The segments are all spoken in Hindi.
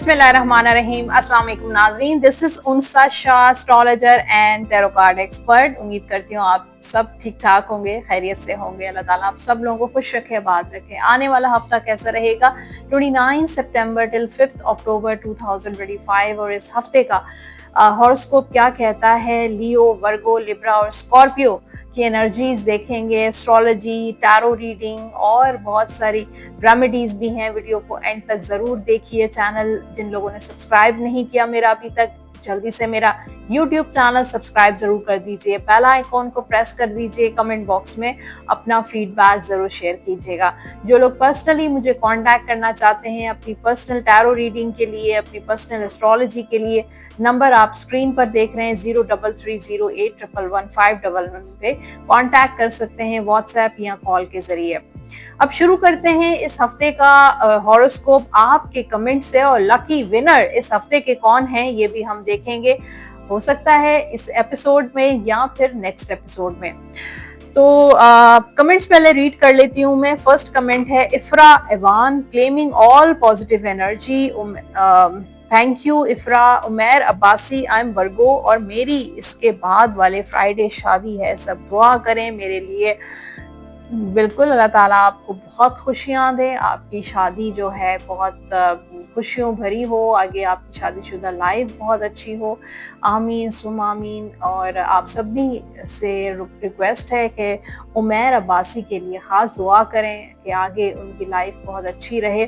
बिस्मिल्लाहिर्रहमानिर्रहीम। अस्सलाम वालेकुम नाज़रीन, this is Unsa Shah, astrologer and tarot card expert. उम्मीद करती हूँ आप सब ठीक ठाक होंगे, खैरियत से होंगे। अल्लाह ताला आप सब लोगों को खुश रखे, आबाद रखे। आने वाला हफ्ता कैसा रहेगा 29 सितंबर टिल 5 अक्टूबर 2025 और इस हफ्ते का हॉरोस्कोप क्या कहता है, लियो, वर्गो, लिब्रा और स्कॉर्पियो की एनर्जीज देखेंगे, एस्ट्रोलॉजी, टैरो रीडिंग और बहुत सारी रेमेडीज भी हैं। वीडियो को एंड तक जरूर देखिए। चैनल जिन लोगों ने सब्सक्राइब नहीं किया मेरा अभी तक, जल्दी से मेरा YouTube चैनल सब्सक्राइब जरूर कर दीजिए, बेल आइकॉन को प्रेस कर दीजिए, कमेंट बॉक्स में अपना फीडबैक जरूर शेयर कीजिएगा। जो लोग पर्सनली मुझे कांटेक्ट करना चाहते हैं अपनी पर्सनल टैरो रीडिंग के लिए, अपनी पर्सनल एस्ट्रोलॉजी के लिए, नंबर आप स्क्रीन पर देख रहे हैं 033081111511 पे कांटेक्ट कर सकते हैं व्हाट्सएप या कॉल के जरिए। अब शुरू करते हैं इस हफ्ते का हॉरोस्कोप आपके कमेंट से, और लकी विनर इस हफ्ते के कौन हैं ये भी हम देखेंगे। हो सकता है इस एपिसोड में या फिर नेक्स्ट एपिसोड में। तो कमेंट्स पहले रीड कर लेती हूँ मैं। फर्स्ट कमेंट है Ifra Awan, claiming all positive energy. Thank you Ifra. Umair Abbasi, I am Virgo और मेरी इसके बाद वाले फ्राइडे शादी है, सब दुआ करें मेरे लिए। बिल्कुल, अल्लाह ताला आपको बहुत खुशियां दे, आपकी शादी जो है बहुत खुशियों भरी हो, आगे आपकी शादीशुदा लाइफ बहुत अच्छी हो। आमीन सुम आमीन। और आप सभी से रिक्वेस्ट है कि उमैर अब्बासी के लिए ख़ास दुआ करें कि आगे उनकी लाइफ बहुत अच्छी रहे।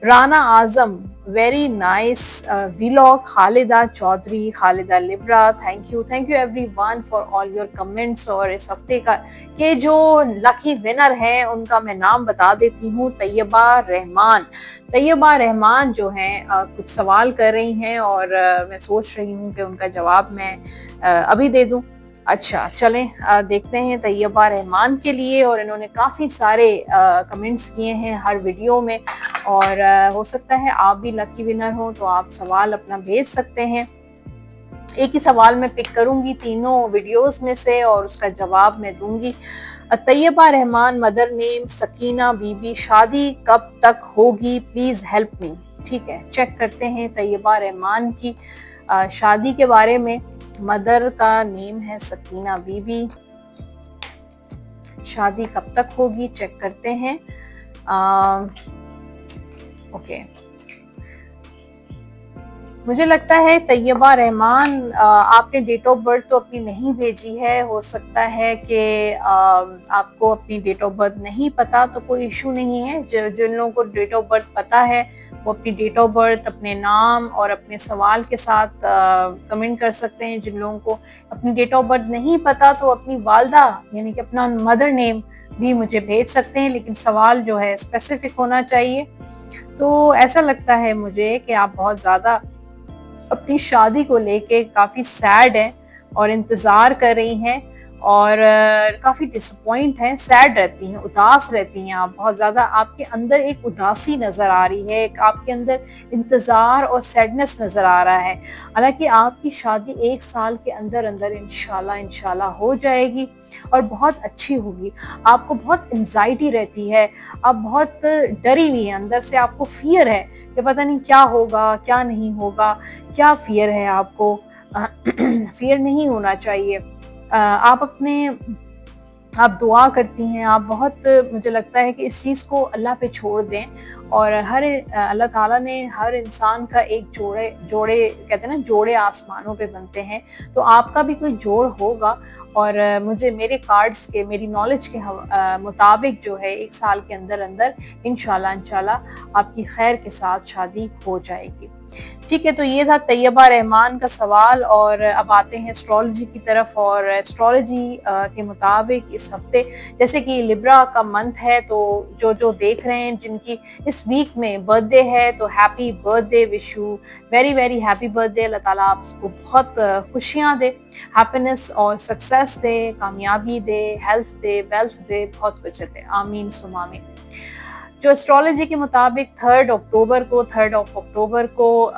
Rana Azam, very nice vlog. Khalida Chaudhry, Khalida Libra, thank you everyone for all your comments. और इस हफ्ते का के जो लकी विनर हैं उनका मैं नाम बता देती हूँ। तैयबा रहमान। तैयबा रहमान जो हैं कुछ सवाल कर रही हैं और मैं सोच रही हूँ कि उनका जवाब मैं अभी दे दूँ। अच्छा चलें देखते हैं तैयबा रहमान के लिए। और इन्होंने काफ़ी सारे कमेंट्स किए हैं हर वीडियो में, और हो सकता है आप भी लकी विनर हो तो आप सवाल अपना भेज सकते हैं। एक ही सवाल मैं पिक करूंगी तीनों वीडियोस में से और उसका जवाब मैं दूंगी। तैयबा रहमान, मदर नेम सकीना बीबी, शादी कब तक होगी, प्लीज हेल्प मी। ठीक है, चेक करते हैं तैयबा रहमान की शादी के बारे में। मदर का नेम है सकीना बीबी, शादी कब तक होगी चेक करते हैं। ओके, मुझे लगता है तैयबा रहमान आपने डेट ऑफ बर्थ तो अपनी नहीं भेजी है। हो सकता है कि आपको अपनी डेट ऑफ बर्थ नहीं पता, तो कोई इशू नहीं है। जिन लोगों को डेट ऑफ बर्थ पता है वो अपनी डेट ऑफ बर्थ, अपने नाम और अपने सवाल के साथ कमेंट कर सकते हैं। जिन लोगों को अपनी डेट ऑफ बर्थ नहीं पता तो अपनी वालदा यानी कि अपना मदर नेम भी मुझे भेज सकते हैं, लेकिन सवाल जो है स्पेसिफिक होना चाहिए। तो ऐसा लगता है मुझे कि आप बहुत ज़्यादा अपनी शादी को लेके काफ़ी सैड हैं और इंतज़ार कर रही हैं और काफ़ी डिसअपॉइंट हैं, सैड रहती हैं, उदास रहती हैं आप बहुत ज़्यादा। आपके अंदर एक उदासी नज़र आ रही है, एक आपके अंदर इंतज़ार और सैडनेस नज़र आ रहा है। हालांकि आपकी शादी 1 साल के अंदर अंदर इंशाल्लाह हो जाएगी और बहुत अच्छी होगी। आपको बहुत एंजाइटी रहती है, आप बहुत डरी हुई हैं, अंदर से आपको फियर है कि पता नहीं क्या होगा क्या नहीं होगा। क्या फियर है आपको? फियर नहीं होना चाहिए। आप दुआ करती हैं, आप बहुत, मुझे लगता है कि इस चीज़ को अल्लाह पे छोड़ दें। और अल्लाह ताला ने हर इंसान का एक जोड़े कहते हैं ना, जोड़े आसमानों पे बनते हैं, तो आपका भी कोई जोड़ होगा। और मुझे मेरे कार्ड्स के, मेरी नॉलेज के मुताबिक जो है 1 साल के अंदर अंदर इंशाल्लाह आपकी खैर के साथ शादी हो जाएगी। ठीक है, तो ये था तैयबा रहमान का सवाल। और अब आते हैं एस्ट्रोलॉजी की तरफ। और एस्ट्रोलॉजी के मुताबिक इस हफ्ते, जैसे कि लिब्रा का मंथ है, तो जो देख रहे हैं जिनकी इस वीक में बर्थडे है, तो happy birthday, wish you very very happy birthday. अल्लाह ताला आपको बहुत खुशियाँ दे, हैप्पीनेस और सक्सेस दे, कामयाबी दे, हेल्थ दे, वेल्थ दे, बहुत कुछ दे। आमीन सुम आमीन। जो एस्ट्रोलॉजी के मुताबिक 3 अक्टूबर को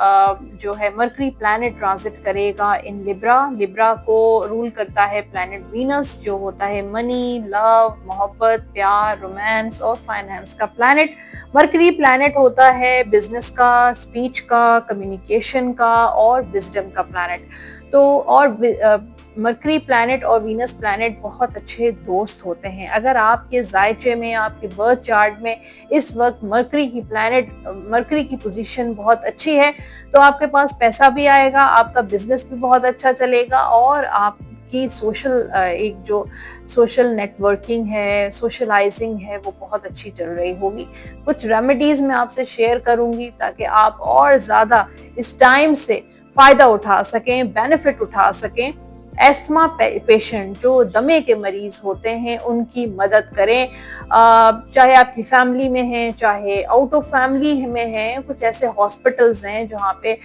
जो है मरकरी प्लैनेट ट्रांजिट करेगा इन लिब्रा। लिब्रा को रूल करता है प्लैनेट वीनस, जो होता है मनी, लव, मोहब्बत, प्यार, रोमांस और फाइनेंस का प्लैनेट। मरकरी प्लैनेट होता है बिजनेस का, स्पीच का, कम्युनिकेशन का और विजडम का प्लैनेट। तो और मरकरी प्लैनेट और वीनस प्लैनेट बहुत अच्छे दोस्त होते हैं। अगर आपके जायचे में, आपके बर्थ चार्ट में इस वक्त मरकरी की पोजीशन बहुत अच्छी है, तो आपके पास पैसा भी आएगा, आपका बिजनेस भी बहुत अच्छा चलेगा और आपकी सोशल नेटवर्किंग है, सोशलाइजिंग है, वो बहुत अच्छी चल रही होगी। कुछ रेमेडीज मैं आपसे शेयर करूंगी ताकि आप और ज्यादा इस टाइम से फायदा उठा सकें, बेनिफिट उठा सकें। एस्थमा पेशेंट जो दमे के मरीज होते हैं उनकी मदद करें, चाहे आपकी फैमिली में है, चाहे आउट ऑफ फैमिली में है। कुछ ऐसे हॉस्पिटल्स हैं जहाँ पे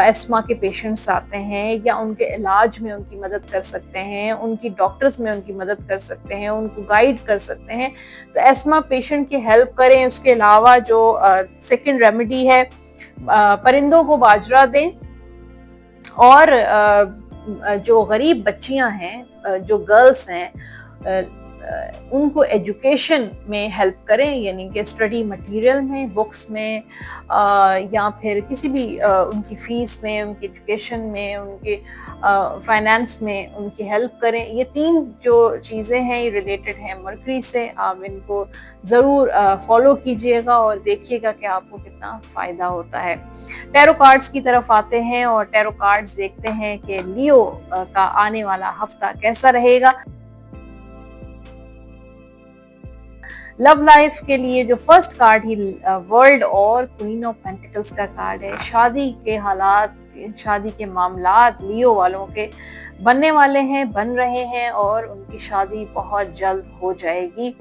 एस्थमा के पेशेंट्स आते हैं, या उनके इलाज में उनकी मदद कर सकते हैं, उनकी डॉक्टर्स में उनकी मदद कर सकते हैं, उनको गाइड कर सकते हैं। तो एस्थमा पेशेंट की हेल्प करें। उसके अलावा जो सेकेंड रेमेडी है, परिंदों को बाजरा दें और जो गरीब बच्चियां हैं, जो गर्ल्स हैं, उनको एजुकेशन में हेल्प करें, यानी कि स्टडी मटेरियल में, बुक्स में, या फिर किसी भी उनकी फीस में, उनकी एजुकेशन में, उनके फाइनेंस में उनकी हेल्प करें। ये 3 जो चीज़ें हैं ये रिलेटेड हैं मरकरी से। आप इनको ज़रूर फॉलो कीजिएगा और देखिएगा कि आपको कितना फ़ायदा होता है। टैरो कार्ड्स की तरफ आते हैं और टैरो कार्ड्स देखते हैं कि लियो का आने वाला हफ्ता कैसा रहेगा। लव लाइफ के लिए जो फर्स्ट कार्ड ही वर्ल्ड और क्वीन ऑफ पेंटिकल्स का कार्ड है। शादी के हालात, शादी के मामलात लियो वालों के बनने वाले हैं, बन रहे हैं और उनकी शादी बहुत जल्द हो जाएगी।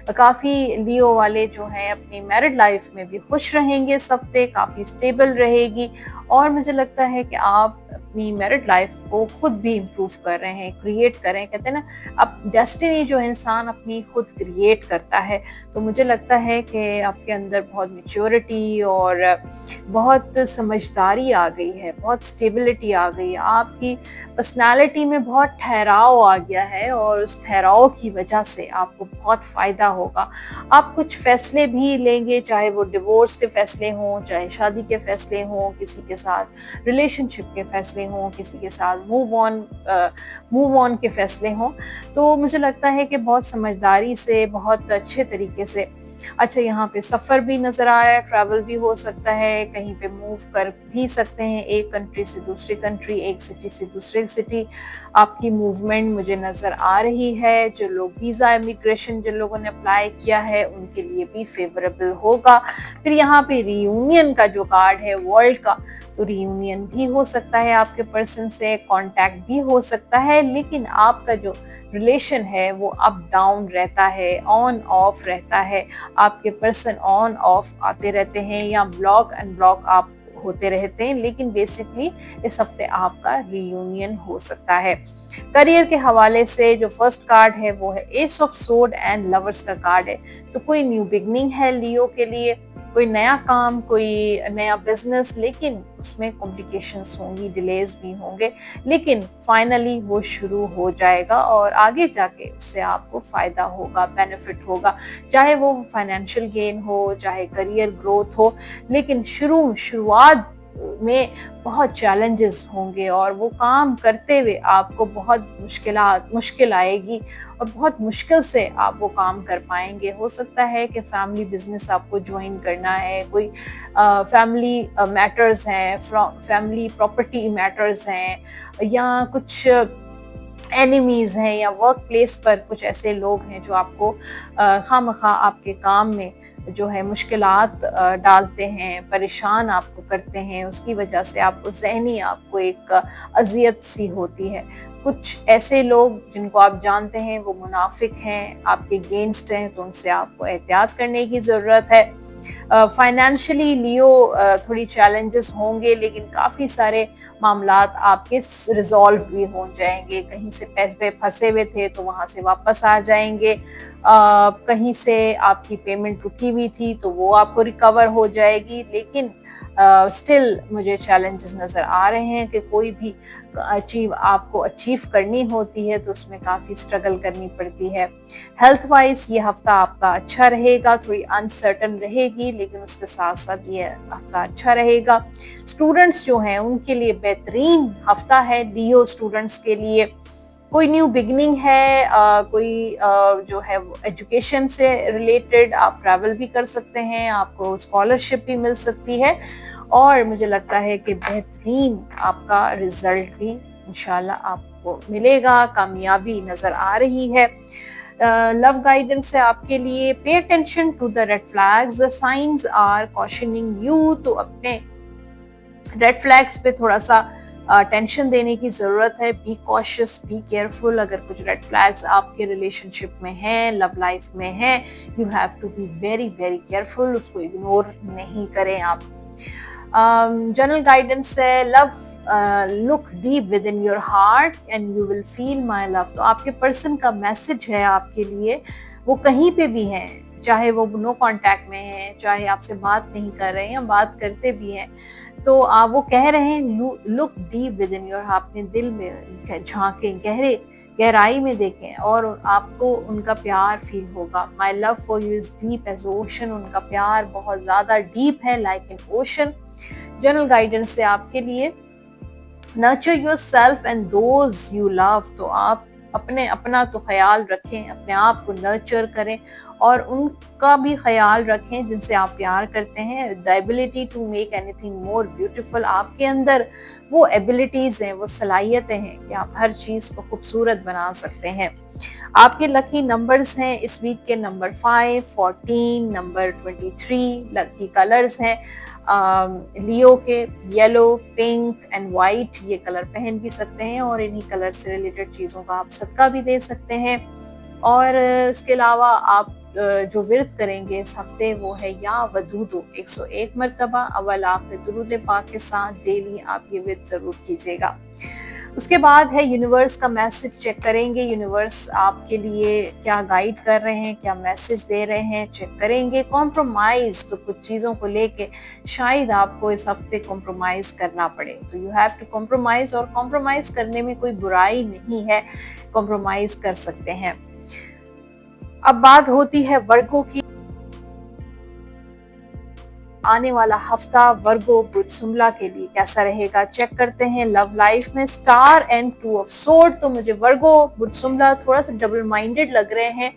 काफ़ी लियो वाले जो हैं अपनी मैरिड लाइफ में भी खुश रहेंगे इस हफ्ते, काफ़ी स्टेबल रहेगी और मुझे लगता है कि आप अपनी मैरिड लाइफ को खुद भी इम्प्रूव कर रहे हैं, क्रिएट करें। कहते हैं ना, अब डेस्टिनी जो इंसान अपनी खुद क्रिएट करता है, तो मुझे लगता है कि आपके अंदर बहुत मैच्योरिटी और बहुत समझदारी आ गई है, बहुत स्टेबिलिटी आ गई है, आपकी पर्सनालिटी में बहुत ठहराव आ गया है और उस ठहराव की वजह से आपको बहुत फ़ायदा होगा। आप कुछ फैसले भी लेंगे, चाहे वो डिवोर्स के फैसले हों, चाहे शादी के फैसले हों, किसी के साथ रिलेशनशिप के फैसले हों, किसी के साथ मूव ऑन के फैसले हों। तो मुझे लगता है कि बहुत समझदारी से, बहुत अच्छे तरीके से। अच्छा, यहाँ पे सफ़र भी नज़र आ रहा है, ट्रैवल भी हो सकता है, कहीं पे मूव कर भी सकते हैं, एक कंट्री से दूसरी कंट्री, एक सिटी से दूसरी सिटी। आपकी मूवमेंट मुझे नज़र आ रही है। जो लोग वीज़ा इमिग्रेशन जिन लोगों ने अप्लाई किया है उनके लिए भी फेवरेबल होगा। फिर यहाँ पे रियूनियन का जो कार्ड है वर्ल्ड का, तो रियूनियन भी हो सकता है, आपके पर्सन से कांटेक्ट भी हो सकता है, लेकिन आपका जो रिलेशन है वो अप डाउन रहता है, ऑन ऑफ रहता है। आपके पर्सन ऑन ऑफ आते रहते हैं या ब्लॉक अनब्लॉक आप होते रहते हैं, लेकिन बेसिकली इस हफ्ते आपका रियूनियन हो सकता है। करियर के हवाले से जो फर्स्ट कार्ड है वो है S of sword and lovers का कार्ड है। तो कोई न्यू बिगनिंग है लियो के लिए, कोई नया काम, कोई नया बिजनेस, लेकिन उसमें कॉम्प्लिकेशंस होंगी, डिलेज भी होंगे, लेकिन फाइनली वो शुरू हो जाएगा और आगे जाके उससे आपको फायदा होगा, बेनिफिट होगा, चाहे वो फाइनेंशियल गेन हो, चाहे करियर ग्रोथ हो। लेकिन शुरुआत में बहुत चैलेंजेस होंगे और वो काम करते हुए आपको बहुत मुश्किल आएगी और बहुत मुश्किल से आप वो काम कर पाएंगे। हो सकता है कि फैमिली बिजनेस आपको ज्वाइन करना है, कोई फैमिली मैटर्स हैं, फैमिली प्रॉपर्टी मैटर्स हैं, या कुछ एनिमीज हैं, या वर्क प्लेस पर कुछ ऐसे लोग हैं जो आपको खामखा आपके काम में जो है मुश्किलात डालते हैं, परेशान आपको करते हैं। उसकी वजह से आपको एक अजियत सी होती है। कुछ ऐसे लोग जिनको आप जानते हैं वो मुनाफिक हैं, आपके अगेंस्ट हैं, तो उनसे आपको एहतियात करने की ज़रूरत है। फाइनेंशियली लियो थोड़ी चैलेंजेस होंगे, लेकिन काफ़ी सारे मामलात आपके रिजॉल्व भी हो जाएंगे। कहीं से पैसे फंसे हुए थे तो वहाँ से वापस आ जाएंगे। कहीं से आपकी पेमेंट रुकी हुई थी तो वो आपको रिकवर हो जाएगी, लेकिन स्टिल मुझे चैलेंजेस नज़र आ रहे हैं कि कोई भी आपको अचीव करनी होती है तो उसमें काफ़ी स्ट्रगल करनी पड़ती है। हेल्थ वाइज ये हफ्ता आपका अच्छा रहेगा, थोड़ी अनसर्टन रहेगी, लेकिन उसके साथ साथ ये हफ्ता अच्छा रहेगा। स्टूडेंट्स जो हैं उनके लिए बेहतरीन हफ्ता है। लियो स्टूडेंट्स के लिए कोई न्यू बिगनिंग है, कोई जो है एजुकेशन से रिलेटेड आप ट्रैवल भी कर सकते हैं, आपको स्कॉलरशिप भी मिल सकती है और मुझे लगता है कि बेहतरीन आपका रिजल्ट भी इंशाल्लाह आपको मिलेगा, कामयाबी नजर आ रही है। लव गाइडेंस है आपके लिए, pay attention to the red flags, the signs are cautioning you, तो अपने रेड फ्लैग्स पे थोड़ा सा टेंशन देने की जरूरत है। Be cautious, be careful. अगर कुछ रेड फ्लैग्स आपके रिलेशनशिप में हैं, लव लाइफ में हैं, you have to be very very careful, उसको इग्नोर नहीं करें आप। जनरल गाइडेंस है, love look deep within your heart and you will feel my love, तो आपके पर्सन का मैसेज है आपके लिए, वो कहीं पे भी हैं, चाहे वो नो कांटेक्ट में है, चाहे आपसे बात नहीं कर रहे हैं या बात करते भी हैं, तो आप वो कह रहे हैं look deep within your heart, अपने दिल में झांकें, गहराई में देखें और आपको उनका प्यार फील होगा। My love for you is deep as ocean, उनका प्यार बहुत ज्यादा डीप है, like an ocean. General guidance से आपके लिए, nurture yourself and those you love, तो आप अपना तो ख्याल रखें, अपने आप को नर्चर करें और उनका भी ख्याल रखें जिनसे आप प्यार करते हैं। The ability to make anything more beautiful, आपके अंदर वो एबिलिटीज हैं, वो सलाहियतें हैं कि आप हर चीज को खूबसूरत बना सकते हैं। आपके लकी नंबर्स हैं इस वीक के नंबर 5, 14, नंबर 23। लकी कलर्स हैं लियो के येलो, पिंक एंड वाइट, ये कलर पहन भी सकते हैं और इन्हीं कलर से रिलेटेड चीज़ों का आप सदका भी दे सकते हैं। और इसके अलावा आप जो विर्द करेंगे इस हफ्ते वो है या वदूदो, 101 मरतबा अव्वल आखिर दुरूद पाक के साथ डेली आप ये विर्द जरूर कीजिएगा। उसके बाद है यूनिवर्स का मैसेज चेक करेंगे, यूनिवर्स आपके लिए क्या गाइड कर रहे हैं, क्या मैसेज दे रहे हैं, चेक करेंगे। कॉम्प्रोमाइज, तो कुछ चीज़ों को लेके शायद आपको इस हफ्ते कॉम्प्रोमाइज करना पड़े, तो यू हैव टू कॉम्प्रोमाइज, और कॉम्प्रोमाइज करने में कोई बुराई नहीं है, कॉम्प्रोमाइज कर सकते हैं। अब बात होती है वर्गों की। आने वाला हफ्ता वर्गो बुधसुमला के लिए कैसा रहेगा, चेक करते हैं। लव लाइफ में स्टार एंड 2 ऑफ सोर्ड, तो मुझे वर्गो बुधसुमला थोड़ा सा डबल माइंडेड लग रहे हैं,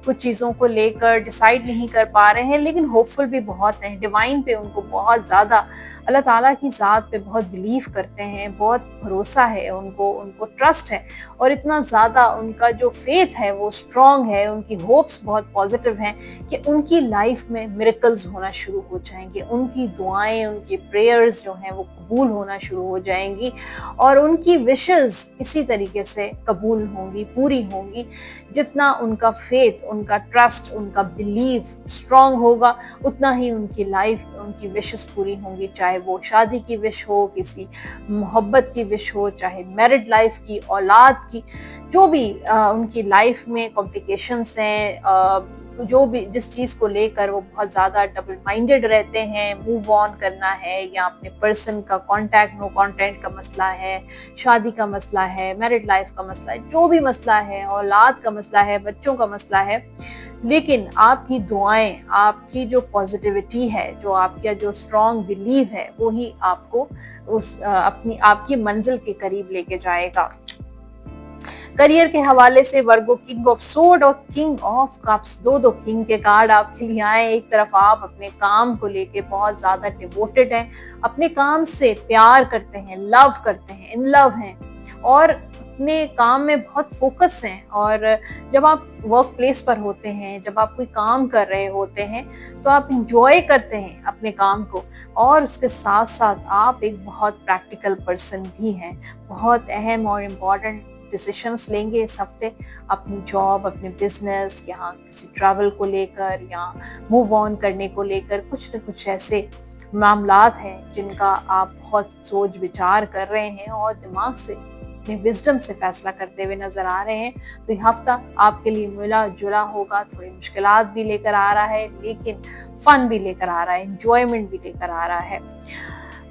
कुछ चीज़ों को लेकर डिसाइड नहीं कर पा रहे हैं, लेकिन होपफुल भी बहुत हैं। डिवाइन पे उनको बहुत ज़्यादा, अल्लाह ताला की ज़ात पे बहुत बिलीव करते हैं, बहुत भरोसा है उनको, उनको ट्रस्ट है और इतना ज़्यादा उनका जो फेथ है वो स्ट्रॉन्ग है, उनकी होप्स बहुत पॉजिटिव हैं कि उनकी लाइफ में मिरेकल्स होना शुरू हो जाएंगे, उनकी दुआएं, उनकी प्रेयर्स जो हैं वो कबूल होना शुरू हो जाएंगी और उनकी विशेस इसी तरीके से कबूल होंगी, पूरी होंगी। जितना उनका फेथ, उनका ट्रस्ट, उनका बिलीव स्ट्रॉन्ग होगा, उतना ही उनकी लाइफ, उनकी विशेस पूरी होंगी, चाहे वो शादी की विश हो, किसी मोहब्बत की विश हो, चाहे मैरिड लाइफ की, औलाद की, जो भी उनकी लाइफ में कॉम्प्लिकेशंस हैं, जो भी जिस चीज़ को लेकर वो बहुत ज़्यादा डबल माइंडेड रहते हैं, मूव ऑन करना है या अपने पर्सन का कांटेक्ट नो कांटेक्ट का मसला है, शादी का मसला है, मैरिड लाइफ का मसला है, जो भी मसला है, औलाद का मसला है, बच्चों का मसला है, लेकिन आपकी दुआएं, आपकी जो पॉजिटिविटी है, जो आपका जो स्ट्रॉन्ग बिलीव है, वो ही आपको उस आपकी मंजिल के करीब लेके जाएगा। करियर के हवाले से वर्गो किंग ऑफ सोर्ड और किंग ऑफ कप्स, दो किंग के कार्ड आपके लिए आए। एक तरफ आप अपने काम को लेके बहुत ज्यादा डिवोटेड हैं, अपने काम से प्यार करते हैं, लव करते हैं, इन लव हैं और अपने काम में बहुत फोकस हैं। और जब आप वर्क प्लेस पर होते हैं, जब आप कोई काम कर रहे होते हैं, तो आप इंजॉय करते हैं अपने काम को और उसके साथ साथ आप एक बहुत प्रैक्टिकल पर्सन भी हैं। बहुत अहम और इम्पॉर्टेंट डिसीशंस लेंगे इस हफ्ते, अपनी जॉब, अपने बिजनेस, यहाँ किसी ट्रैवल को लेकर या मूव ऑन करने को लेकर, कुछ न कुछ ऐसे मामलात हैं जिनका आप बहुत सोच विचार कर रहे हैं और दिमाग से अपने विजडम से फैसला करते हुए नजर आ रहे हैं। तो ये हफ्ता आपके लिए मिला जुला होगा, थोड़ी मुश्किलात भी लेकर आ रहा है लेकिन फन भी लेकर आ रहा है, एंजॉयमेंट भी लेकर आ रहा है।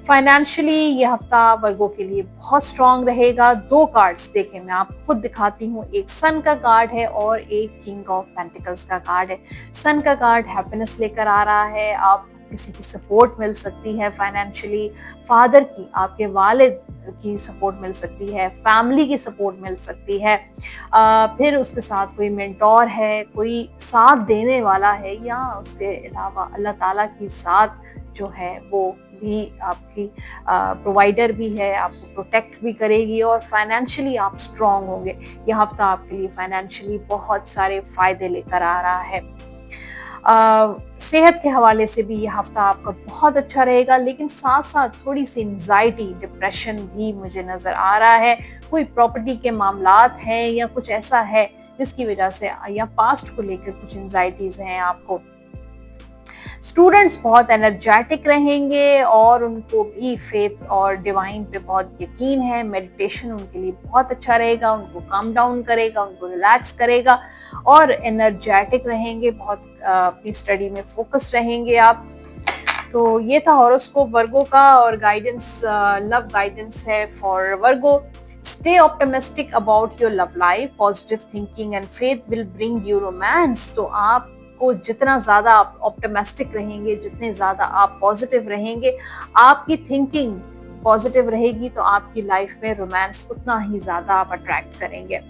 फाइनेंशियली ये हफ्ता वर्गों के लिए बहुत स्ट्रांग रहेगा। दो कार्ड्स देखें, मैं आपको खुद दिखाती हूँ, एक सन का कार्ड है और एक किंग ऑफ पेंटिकल्स का कार्ड है। सन का कार्ड हैप्पीनेस लेकर आ रहा है, आप किसी की सपोर्ट मिल सकती है फाइनेंशियली, फादर की, आपके वालिद की सपोर्ट मिल सकती है, फैमिली की सपोर्ट मिल सकती है। फिर उसके साथ कोई मेंटोर है, कोई साथ देने वाला है, या उसके अलावा अल्लाह ताला की साथ जो है वो भी आपकी प्रोवाइडर भी है, आपको प्रोटेक्ट भी करेगी और फाइनेंशियली आप स्ट्रांग होंगे। यह हफ्ता आपके लिए फाइनेंशियली बहुत सारे फायदे लेकर आ रहा है। सेहत के हवाले से भी यह हफ्ता आपका बहुत अच्छा रहेगा, लेकिन साथ साथ थोड़ी सी एंजाइटी, डिप्रेशन भी मुझे नजर आ रहा है। कोई प्रॉपर्टी के मामलात हैं या कुछ ऐसा है जिसकी वजह से, या पास्ट को लेकर कुछ एंजाइटीज हैं आपको। स्टूडेंट्स बहुत एनर्जेटिक रहेंगे और उनको भी फेथ और डिवाइन पे बहुत यकीन है। मेडिटेशन उनके लिए बहुत अच्छा रहेगा, उनको काम डाउन करेगा, उनको रिलैक्स करेगा और एनर्जेटिक रहेंगे, बहुत अपनी स्टडी में फोकस रहेंगे आप। तो ये था हॉरोस्कोप वर्गो का, और गाइडेंस, लव गाइडेंस है for Virgo. Stay optimistic about your love life. Positive thinking and faith will bring you romance. तो आपको जितना ज़्यादा आप ऑप्टिमिस्टिक रहेंगे, जितने ज़्यादा आप पॉजिटिव रहेंगे, आपकी थिंकिंग पॉजिटिव रहेगी, तो आपकी लाइफ में रोमांस उतना ही ज़्यादा आप अट्रैक्ट करेंगे।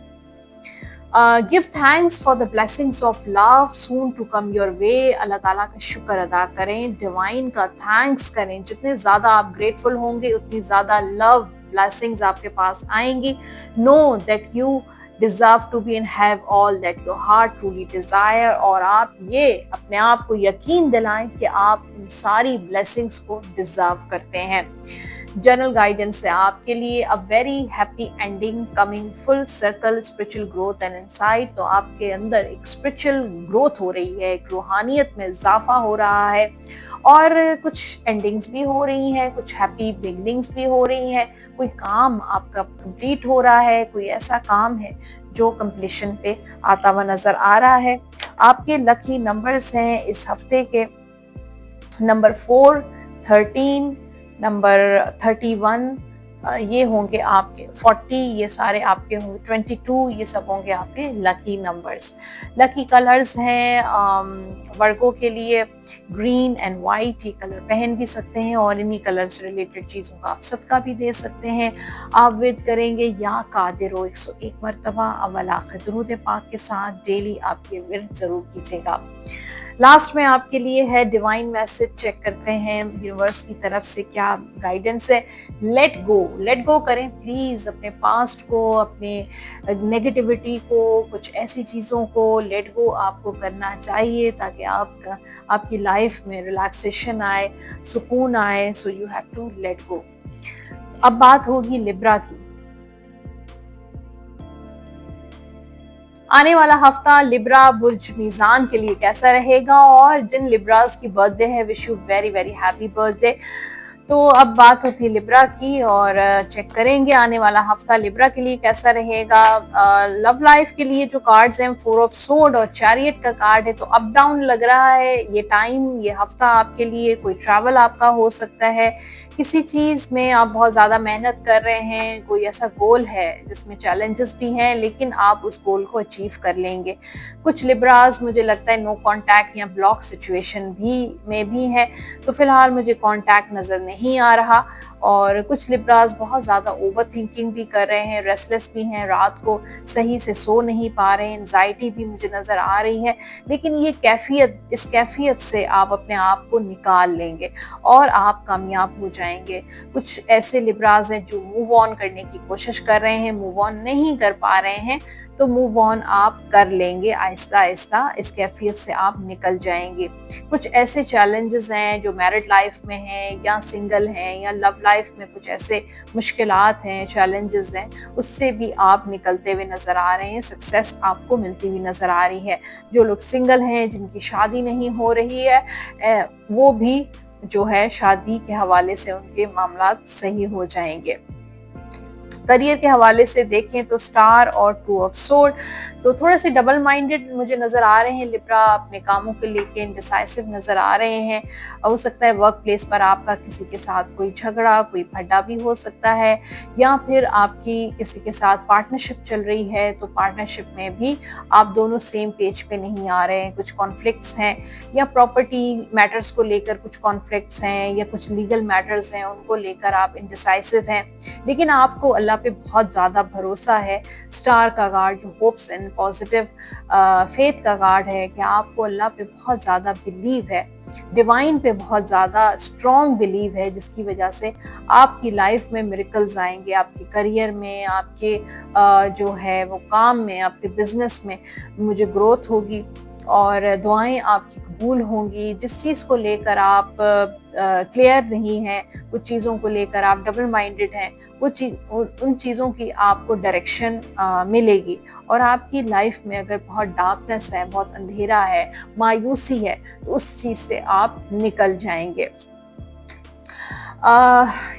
Give thanks for the blessings of love soon to come your way. अल्लाह ताला का शुक्र अदा करें, डिवाइन का थैंक्स करें। जितने ज़्यादा आप ग्रेटफुल होंगे उतनी ज़्यादा लव ब्लेसिंग्स आपके पास आएंगी। Know that you deserve to be and have all that your heart truly desire, और आप ये अपने आप को यकीन दिलाएं कि आप उन सारी ब्लेसिंग्स को डिजर्व करते हैं। जनरल गाइडेंस है आपके लिए, a very happy ending coming, full circle, spiritual growth and insight. तो आपके अंदर एक स्पिरिचुअल ग्रोथ हो रही है, एक रूहानियत में इजाफा हो रहा है, और कुछ एंडिंग्स भी हो रही हैं, कुछ हैप्पी बिगनिंग्स भी हो रही हैं। कोई काम आपका कंप्लीट हो रहा है, कोई ऐसा काम है जो कंप्लीशन पे आता हुआ नजर आ रहा है। आपके लकी नंबर्स हैं इस हफ्ते के नंबर 4, 13, नंबर 31, ये होंगे आपके 40, ये सारे आपके होंगे 22, ये सब होंगे आपके लकी नंबर्स। लकी कलर्स हैं वर्गों के लिए ग्रीन एंड वाइट, ये कलर पहन भी सकते हैं और इन्हीं कलर से रिलेटेड चीज़ों का आप सदका भी दे सकते हैं। आप विद करेंगे या कादिरो 101 मरतबा अव्वल आखिर दुरूद पाक के साथ डेली आप ये विर्द जरूर कीजिएगा। लास्ट में आपके लिए है डिवाइन मैसेज, चेक करते हैं यूनिवर्स की तरफ से क्या गाइडेंस है। लेट गो करें प्लीज अपने पास्ट को, अपने नेगेटिविटी को, कुछ ऐसी चीज़ों को लेट गो आपको करना चाहिए ताकि आपकी लाइफ में रिलैक्सेशन आए, सुकून आए। So you have to let go. अब बात होगी लिब्रा की। आने वाला हफ्ता लिब्रा बुर्ज मीजान के लिए कैसा रहेगा, और जिन लिब्रास की बर्थडे है wish you very very happy birthday. तो अब बात होती है लिब्रा की, और चेक करेंगे आने वाला हफ्ता लिब्रा के लिए कैसा रहेगा। लव लाइफ के लिए जो कार्ड्स हैं 4 ऑफ सोर्ड और चैरियट का कार्ड है, तो अप डाउन लग रहा है ये टाइम, ये हफ्ता आपके लिए। कोई ट्रैवल आपका हो सकता है, किसी चीज में आप बहुत ज्यादा मेहनत कर रहे हैं, कोई ऐसा गोल है जिसमें चैलेंजेस भी हैं, लेकिन आप उस गोल को अचीव कर लेंगे। कुछ लिब्रास मुझे लगता है नो कांटेक्ट या ब्लॉक सिचुएशन में भी है, तो फिलहाल मुझे कांटेक्ट नजर नहीं आ रहा। और कुछ लिब्रास बहुत ज़्यादा ओवर थिंकिंग भी कर रहे हैं, रेस्टलेस भी हैं, रात को सही से सो नहीं पा रहे हैं, एंजाइटी भी मुझे नज़र आ रही है। लेकिन ये इस कैफियत से आप अपने आप को निकाल लेंगे और आप कामयाब हो जाएंगे। कुछ ऐसे लिब्रास हैं जो मूव ऑन करने की कोशिश कर रहे हैं, मूव ऑन नहीं कर पा रहे हैं, तो मूव ऑन आप कर लेंगे आहिस्ता आहिस्ता, इस कैफियत से आप निकल जाएंगे। कुछ ऐसे चैलेंजेस हैं जो मैरिड लाइफ में हैं या सिंगल हैं या लव लाइफ में कुछ ऐसे मुश्किलात हैं, चैलेंजेस हैं, उससे भी आप निकलते हुए नजर आ रहे हैं, सक्सेस आपको मिलती हुई नजर आ रही है। जो लोग सिंगल हैं, जिनकी शादी नहीं हो रही है, वो भी जो है शादी के हवाले से उनके मामलात सही हो जाएंगे। करियर के हवाले से देखें तो स्टार और टू ऑफ सोर्ड, तो थोड़े से डबल माइंडेड मुझे नजर आ रहे हैं लिब्रा, अपने कामों को लेके इनडिसाइसिव नजर आ रहे हैं। हो सकता है वर्क प्लेस पर आपका किसी के साथ कोई झगड़ा, कोई भड्डा भी हो सकता है, या फिर आपकी किसी के साथ पार्टनरशिप चल रही है तो पार्टनरशिप में भी आप दोनों सेम पेज पे नहीं आ रहे हैं, कुछ कॉन्फ्लिक्ट्स हैं, या प्रॉपर्टी मैटर्स को लेकर कुछ कॉन्फ्लिक्ट्स हैं, या कुछ लीगल मैटर्स हैं उनको लेकर आप इनडिसाइसिव हैं। लेकिन आपको अल्लाह पे बहुत ज़्यादा भरोसा है। स्टार का कार्ड जो होप्स एंड पॉजिटिव फेथ का कार्ड है कि आपको अल्लाह पे बहुत ज़्यादा बिलीव है, डिवाइन पे बहुत ज़्यादा स्ट्रॉन्ग बिलीव है, जिसकी वजह से आपकी लाइफ में मिरेकल्स आएंगे, आपके करियर में, आपके जो है वो काम में, आपके बिजनेस में मुझे ग्रोथ होगी और दुआएं आपकी कबूल होंगी। जिस चीज़ को लेकर आप क्लियर नहीं हैं, कुछ चीज़ों को लेकर आप डबल माइंडेड हैं, उन चीज़ों की आपको डायरेक्शन मिलेगी और आपकी लाइफ में अगर बहुत डार्कनेस है, बहुत अंधेरा है, मायूसी है, तो उस चीज़ से आप निकल जाएंगे।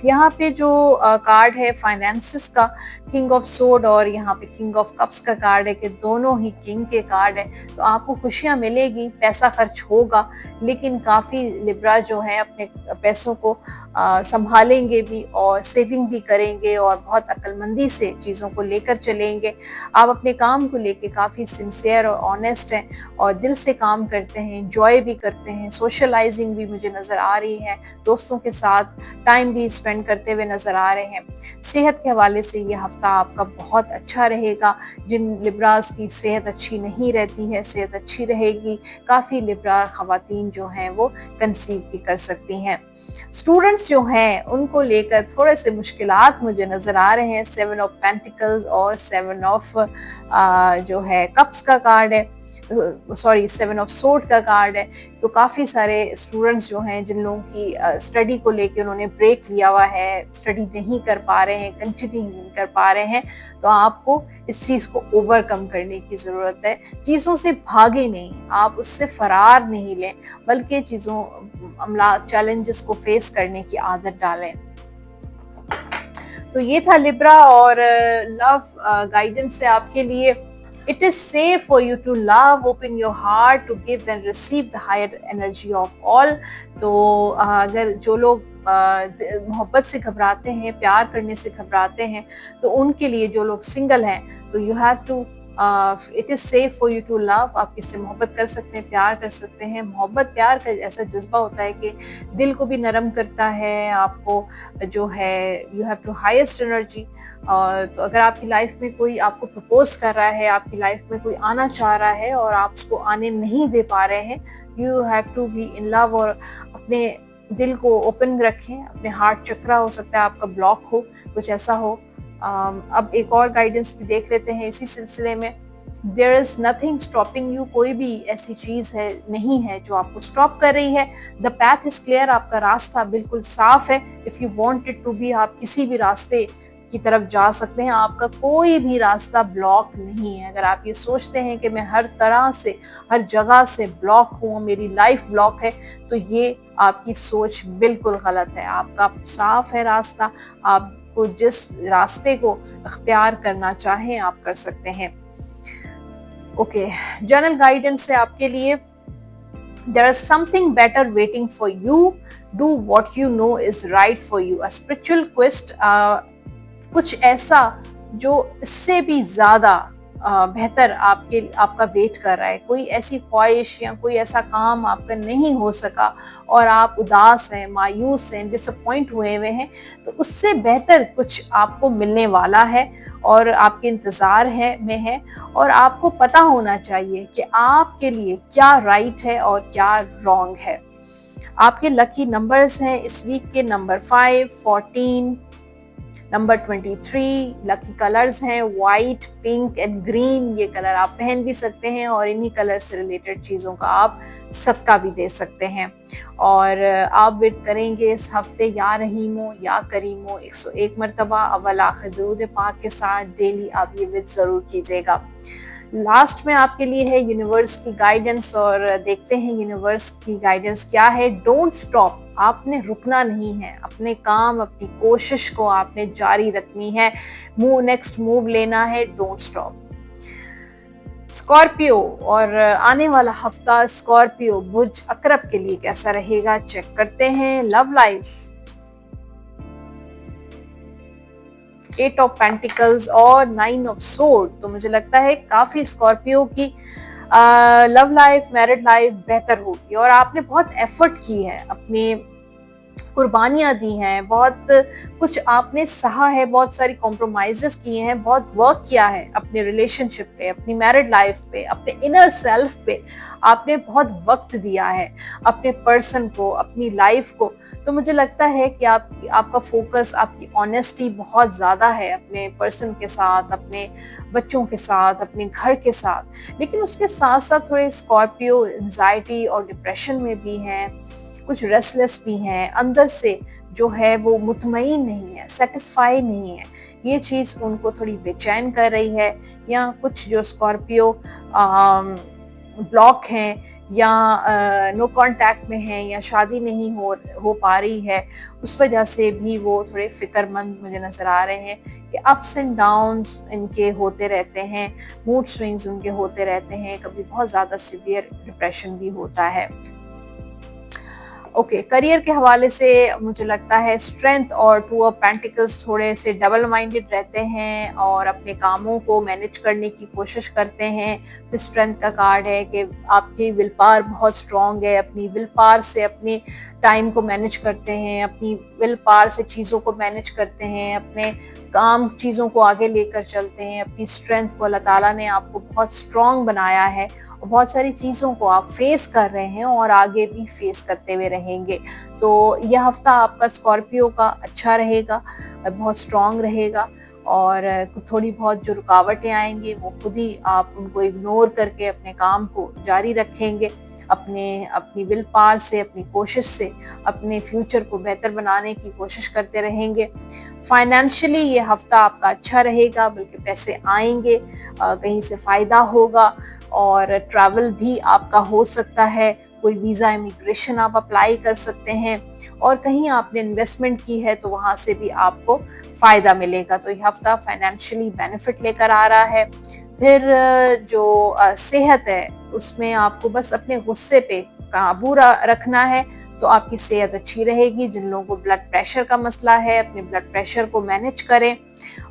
यहाँ पे जो कार्ड है फाइनेंसेस का, किंग ऑफ सोर्ड, और यहाँ पे किंग ऑफ कप्स का कार्ड है कि दोनों ही किंग के कार्ड है। तो आपको खुशियाँ मिलेगी, पैसा खर्च होगा, लेकिन काफ़ी लिब्रा जो है अपने पैसों को संभालेंगे भी और सेविंग भी करेंगे और बहुत अक्लमंदी से चीज़ों को लेकर चलेंगे। आप अपने काम को लेके काफ़ी सिंसियर और ऑनेस्ट हैं और दिल से काम करते हैं, एंजॉय भी करते हैं, सोशलाइजिंग भी मुझे नज़र आ रही है, दोस्तों के साथ टाइम भी स्पेंड करते हुए नज़र आ रहे हैं। सेहत के हवाले से ये हफ्ता आपका बहुत अच्छा रहेगा। जिन लिब्रास की सेहत अच्छी नहीं रहती है, सेहत अच्छी रहेगी। काफ़ी लिब्रा ख़वातीन जो हैं वो कंसीव भी कर सकती हैं। स्टूडेंट्स जो हैं उनको लेकर थोड़े से मुश्किलात मुझे नज़र आ रहे हैं। 7 ऑफ पेंटिकल्स और 7 ऑफ जो है कप्स का कार्ड है, सॉरी 7 ऑफ सोर्ड का कार्ड है। तो काफ़ी सारे स्टूडेंट्स जो हैं जिन लोगों की स्टडी को लेकर उन्होंने ब्रेक लिया हुआ है, स्टडी नहीं कर पा रहे हैं, कंटिन्यू नहीं कर पा रहे हैं, तो आपको इस चीज़ को ओवरकम करने की ज़रूरत है। चीज़ों से भागे नहीं, आप उससे फरार नहीं लें, बल्कि चीज़ों अमला चैलेंजेस को फेस करने की आदत डालें। तो ये था लिब्रा और लव गाइडेंस है आपके लिए। It is safe for you to love, open your heart to give and receive the higher energy of all. तो अगर जो लोग मोहब्बत से घबराते हैं, प्यार करने से घबराते हैं, तो उनके लिए, जो लोग सिंगल हैं, तो you have to it is safe for you to love. आप किससे मोहब्बत कर सकते हैं, प्यार कर सकते हैं। मोहब्बत प्यार का ऐसा जज्बा होता है कि दिल को भी नरम करता है, आपको जो है you have to highest energy. तो अगर आपकी लाइफ में कोई आपको प्रपोज कर रहा है, आपकी लाइफ में कोई आना चाह रहा है और आप उसको आने नहीं दे पा रहे हैं, you have to be in love और अपने दिल को ओपन रखें। अपने हार्ट चक्रा हो सकता है आपका ब्लॉक हो, कुछ ऐसा हो। अब एक और गाइडेंस भी देख लेते हैं इसी सिलसिले में। There is nothing stopping you, कोई भी ऐसी चीज है नहीं है जो आपको स्टॉप कर रही है। द पैथ इज क्लियर, आपका रास्ता बिल्कुल साफ है। If you want it to be, आप किसी भी रास्ते की तरफ जा सकते हैं, आपका कोई भी रास्ता ब्लॉक नहीं है। अगर आप ये सोचते हैं कि मैं हर तरह से, हर जगह से ब्लॉक हूँ, मेरी लाइफ ब्लॉक है, तो ये आपकी सोच बिल्कुल गलत है। आपका साफ है रास्ता, आपको जिस रास्ते को अख्तियार करना चाहें आप कर सकते हैं। ओके, जनरल गाइडेंस है आपके लिए। There is something better waiting for you. Do what you know is right for you. A spiritual quest, कुछ ऐसा जो इससे भी ज्यादा बेहतर आपका वेट कर रहा है। कोई ऐसी ख्वाहिश या कोई ऐसा काम आपका नहीं हो सका और आप उदास हैं, मायूस हैं, डिसअपॉइंट हुए हैं, तो उससे बेहतर कुछ आपको मिलने वाला है और आपके इंतजार में है। और आपको पता होना चाहिए कि आपके लिए क्या राइट है और क्या रॉन्ग है। आपके लकी नंबर्स हैं इस वीक के नंबर 5, 14, नंबर 23। लकी कलर्स हैं वाइट, पिंक एंड ग्रीन। ये कलर आप पहन भी सकते हैं और इन्हीं कलर से रिलेटेड चीज़ों का आप सदका भी दे सकते हैं। और आप विद करेंगे इस हफ्ते या रहीमो या करीमो 101 मरतबा अव्वल आखिर दुरूद पाक के साथ डेली आप ये विद ज़रूर कीजिएगा। लास्ट में आपके लिए है यूनिवर्स की गाइडेंस और देखते हैं यूनिवर्स की गाइडेंस क्या है। डोंट स्टॉप, आपने रुकना नहीं है, अपने काम, अपनी कोशिश को आपने जारी रखनी है, नेक्स्ट मूव लेना है, डोंट स्टॉप। स्कॉर्पियो और आने वाला हफ्ता स्कॉर्पियो बुर्ज अकरब के लिए कैसा रहेगा, चेक करते हैं। Love life, eight of pentacles और नाइन ऑफ सोर्ड, तो मुझे लगता है काफी स्कॉर्पियो की लव लाइफ, मैरिड लाइफ बेहतर होगी और आपने बहुत एफर्ट की है, अपने कुर्बानियां दी हैं, बहुत कुछ आपने सहा है, बहुत सारी कॉम्प्रोमाइजेस किए हैं, बहुत वर्क किया है अपने रिलेशनशिप पे, अपनी मैरिड लाइफ पे, अपने इनर सेल्फ पे आपने बहुत वक्त दिया है अपने पर्सन को, अपनी लाइफ को। तो मुझे लगता है कि आपका फोकस, आपकी ऑनेस्टी बहुत ज्यादा है अपने पर्सन के साथ, अपने बच्चों के साथ, अपने घर के साथ। लेकिन उसके साथ साथ थोड़े स्कॉर्पियो एंजाइटी और डिप्रेशन में भी हैं, कुछ रेस्टलेस भी हैं, अंदर से जो है वो मुतमईन नहीं है, सेटिस्फाई नहीं है, ये चीज़ उनको थोड़ी बेचैन कर रही है। या कुछ जो स्कॉर्पियो ब्लॉक हैं या नो कांटेक्ट में हैं या शादी नहीं हो पा रही है, उस वजह से भी वो थोड़े फिक्रमंद मुझे नज़र आ रहे हैं कि अप्स एंड डाउन्स इनके होते रहते हैं, मूड स्विंग्स उनके होते रहते हैं, कभी बहुत ज़्यादा सीवियर डिप्रेशन भी होता है। ओके, करियर के हवाले से मुझे लगता है स्ट्रेंथ और टू ऑफ पेंटिकल्स थोड़े से डबल माइंडेड रहते हैं और अपने कामों को मैनेज करने की कोशिश करते हैं। फिर स्ट्रेंथ का कार्ड है कि आपकी विल पावर बहुत स्ट्रांग है, अपनी विल पावर से अपने टाइम को मैनेज करते हैं, अपनी विल पावर से चीज़ों को मैनेज करते हैं, अपने काम चीज़ों को आगे लेकर चलते हैं। अपनी स्ट्रेंथ को अल्लाह ताला ने आपको बहुत स्ट्रांग बनाया है और बहुत सारी चीज़ों को आप फेस कर रहे हैं और आगे भी फेस करते हुए रहेंगे। तो यह हफ्ता आपका स्कॉर्पियो का अच्छा रहेगा, बहुत स्ट्रांग रहेगा और थोड़ी बहुत जो रुकावटें आएंगी वो खुद ही आप उनको इग्नोर करके अपने काम को जारी रखेंगे, अपनी विल पावर से, अपनी कोशिश से अपने फ्यूचर को बेहतर बनाने की कोशिश करते रहेंगे। फाइनेंशियली ये हफ्ता आपका अच्छा रहेगा, बल्कि पैसे आएंगे, कहीं से फ़ायदा होगा और ट्रैवल भी आपका हो सकता है। कोई वीज़ा इमिग्रेशन आप अप्लाई कर सकते हैं और कहीं आपने इन्वेस्टमेंट की है तो वहाँ से भी आपको फ़ायदा मिलेगा। तो ये हफ्ता फाइनेंशियली बेनिफिट लेकर आ रहा है। फिर जो सेहत है उसमें आपको बस अपने गुस्से पे काबू रखना है तो आपकी सेहत अच्छी रहेगी। जिन लोगों को ब्लड प्रेशर का मसला है, अपने ब्लड प्रेशर को मैनेज करें।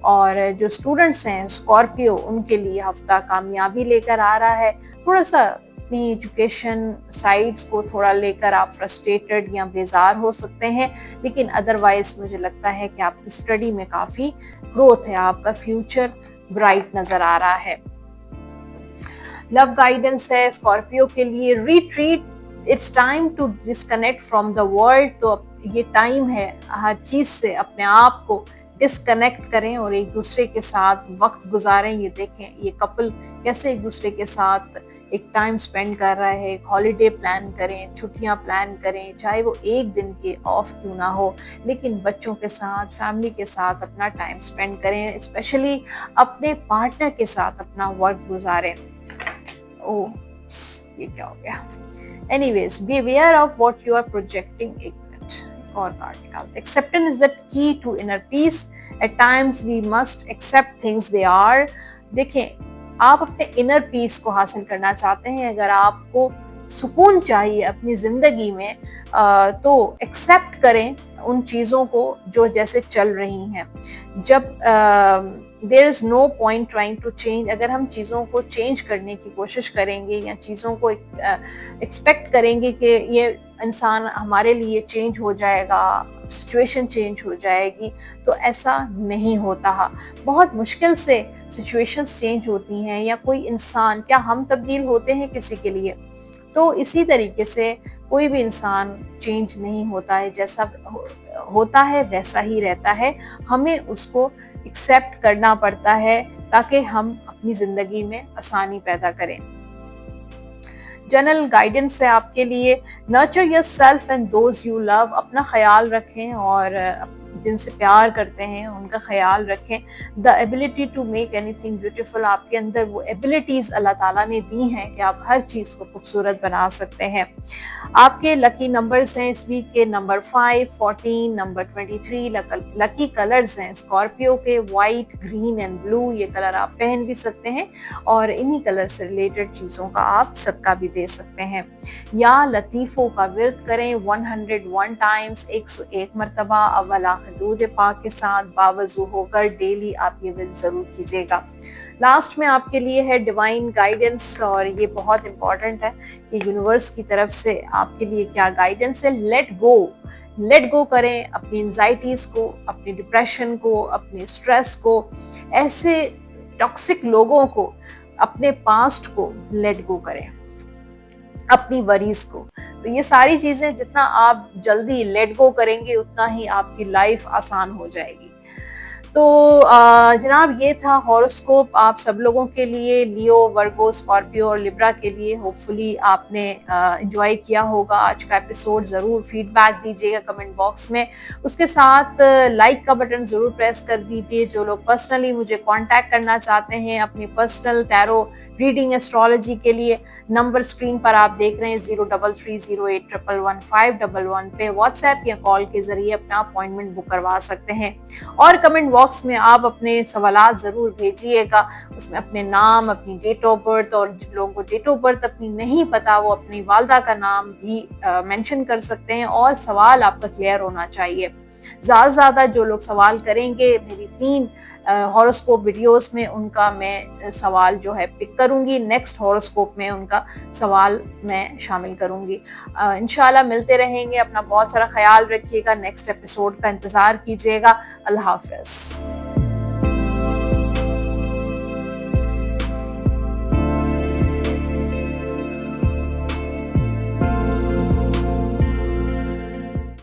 और जो स्टूडेंट्स हैं स्कॉर्पियो, उनके लिए हफ्ता कामयाबी लेकर आ रहा है। थोड़ा सा अपनी एजुकेशन साइड्स को थोड़ा लेकर आप फ्रस्ट्रेटेड या बेजार हो सकते हैं, लेकिन अदरवाइज मुझे लगता है कि आपकी स्टडी में काफ़ी ग्रोथ है, आपका फ्यूचर ब्राइट नज़र आ रहा है। लव गाइडेंस है स्कॉर्पियो के लिए, retreat, it's time to disconnect from the world. तो ये टाइम है हर चीज़ से अपने आप को डिस्कनेक्ट करें और एक दूसरे के साथ वक्त गुजारें। ये देखें ये कपल कैसे एक दूसरे के साथ एक टाइम स्पेंड कर रहा है। एक हॉलीडे प्लान करें, छुट्टियां प्लान करें, चाहे वो एक दिन के ऑफ क्यों ना हो, लेकिन बच्चों के साथ, फैमिली के साथ अपना टाइम स्पेंड करें, स्पेशली अपने पार्टनर के साथ अपना वक्त गुजारें। ओह, ये क्या हो गया? Anyways, be aware of what you are projecting. एक मिनट और कार्ड निकालते। Acceptance is the key to inner peace. At times we must accept things they are. देखें, आप अपने इनर पीस को हासिल करना चाहते हैं, अगर आपको सुकून चाहिए अपनी जिंदगी में, तो एक्सेप्ट करें उन चीज़ों को जो जैसे चल रही हैं। जब there is no point trying to change, अगर हम चीज़ों को चेंज करने की कोशिश करेंगे या चीज़ों को एक्सपेक्ट करेंगे कि ये इंसान हमारे लिए चेंज हो जाएगा, सिचुएशन चेंज हो जाएगी, तो ऐसा नहीं होता। बहुत मुश्किल से सिचुएशंस चेंज होती हैं, या कोई इंसान, क्या हम तब्दील होते हैं किसी के लिए? तो इसी तरीके से कोई भी इंसान चेंज नहीं होता है, जैसा होता है वैसा ही रहता है। हमें उसको एक्सेप्ट करना पड़ता है ताकि हम अपनी ज़िंदगी में आसानी पैदा करें। जनरल गाइडेंस है आपके लिए, nurture yourself and those you love, अपना ख्याल रखें और जिनसे प्यार करते हैं उनका ख्याल रखें। The ability to make anything beautiful, आपके अंदर वो एबिलिटीज अल्लाह ताला ने दी हैं कि आप हर चीज को खूबसूरत बना सकते हैं। आपके लकी नंबर्स हैं इस वीक के नंबर 5, 14, नंबर 23। लकी कलर्स हैं स्कॉर्पियो के व्हाइट, ग्रीन एंड ब्लू। ये कलर आप पहन भी सकते हैं और इन्हीं कलर से रिलेटेड चीजों का आप सदका भी दे सकते हैं। या लतीफ़ों का विर्द करें 101 टाइम्स, 101 मरतबा अव्वल आखिर दूध पाक के साथ बावजू होकर डेली आप ये विर्द जरूर कीजिएगा। लास्ट में आपके लिए है डिवाइन गाइडेंस, और ये बहुत इंपॉर्टेंट है कि यूनिवर्स की तरफ से आपके लिए क्या गाइडेंस है। लेट गो करें अपनी एंजाइटीज को, अपने डिप्रेशन को, अपने स्ट्रेस को, ऐसे टॉक्सिक लोगों को, अपने पास्ट को लेट गो करें, अपनी वरीज को। तो ये सारी चीजें जितना आप जल्दी लेट गो करेंगे उतना ही आपकी लाइफ आसान हो जाएगी। तो जनाब ये था हॉरोस्कोप आप सब लोगों के लिए, लियो, वर्गो, स्कॉर्पियो और लिब्रा के लिए। होपफुली आपने एंजॉय किया होगा आज का एपिसोड। ज़रूर फीडबैक दीजिएगा कमेंट बॉक्स में। उसके साथ लाइक का बटन ज़रूर प्रेस कर दीजिए। जो लोग पर्सनली मुझे कांटेक्ट करना चाहते हैं अपनी पर्सनल टैरो रीडिंग एस्ट्रोलॉजी के लिए, नंबर स्क्रीन पर आप देख रहे हैं 033081111511 पे व्हाट्सएप या कॉल के जरिए अपना अपॉइंटमेंट बुक करवा सकते हैं। और कमेंट बॉक्स में आप अपने सवालात जरूर भेजिएगा, उसमें अपने नाम, अपनी डेट ऑफ बर्थ, और जिन लोगों को डेट ऑफ बर्थ अपनी नहीं पता वो अपनी वालदा का नाम भी मेंशन कर सकते हैं। और सवाल आपका क्लियर होना चाहिए। ज्यादा से ज्यादा जो लोग सवाल करेंगे मेरी 3 हॉरोस्कोप वीडियोस में, उनका मैं सवाल जो है पिक करूंगी। नेक्स्ट हॉरोस्कोप में उनका सवाल मैं शामिल करूंगी। इंशाल्लाह मिलते रहेंगे। अपना बहुत सारा ख्याल रखिएगा। नेक्स्ट एपिसोड का इंतजार कीजिएगा। अल्लाह हाफिज।